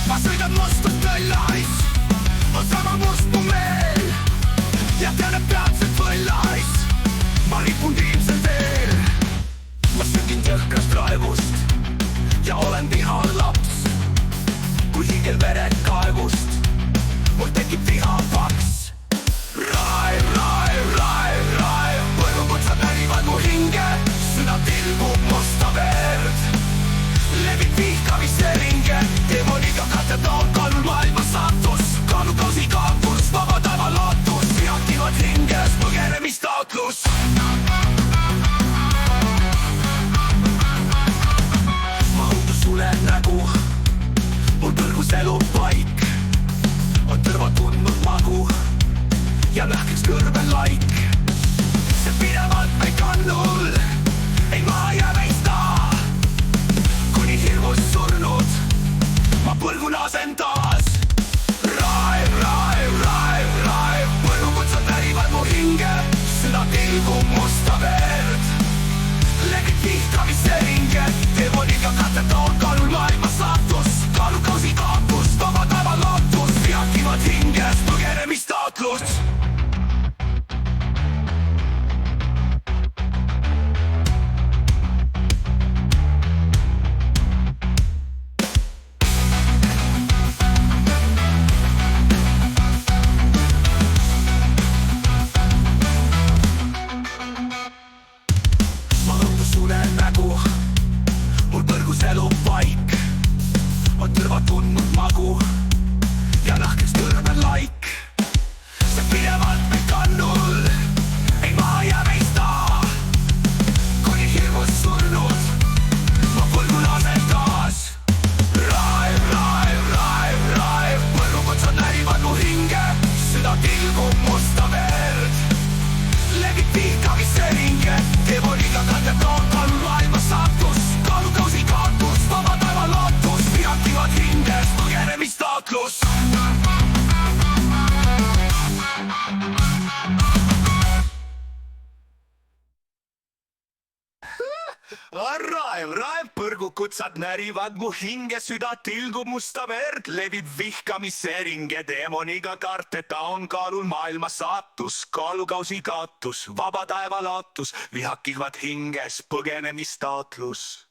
ma sõidan mustust väljas, on sama must mu meel ja tean, et peatselt võllas ma ripun viimsel teel. ma süngin jõhkrast raevust ja olen vihal laps, kui hingel vered kaevust mul tekib viha paks. Raev, raev, raev, raev, põrgukutsad närivad mu hinge, süda tilgub musta verd. Levib vihkamise ringe, demoniga katedroon, kaalul maailma saatus, kaalukausi kaotus, vaba taeva lootus, vihativad hinges põgenemistaotlus. ma õudus sule nägu, mul põrgus elub paik, on tõrva tundnud magu ja lõhkeks kõrvel laik. see pidevalt ei kannul, ei maa ja meista, kuni hirmus surnud ma põlgu lasen taas. Raev, raev, raev, raev, põrgukutsad närivad mu hinge, süda tilgub musta verd. Legid vihkamise ringe, demoniga katedroon, kaalul maailma saatus, kaalukausi kaotus, vaba taeva lootus, vihativad hinges põgenemistaotlus. mul põrgus elub paik, on tõrva tundnud magu ja lõhkeks kõrvel laik. see pidevalt meid kannul, ei maa ja meista, kuni hirmus surnud ma põlgu lasen taas. Raev, raev, raev, raev, põrgukutsad närivad mu hinge, süda tilgub musta verd. Legid vihkamise ringe, demoniga katedroon, kaalul maailma saatus, kaalukausi kaotus, vaba taeva lootus, vihativad hinges põgenemistaotlus. Raev, raev, põrgukutsad närivad mu hinge, süda tilgub musta verd, levib vihkamise ringe, demoniga karteta on kaalul maailma saatus, kaalukausi kaotus, vaba taeva lootus, vihakivad hinges põgenemistaotlus.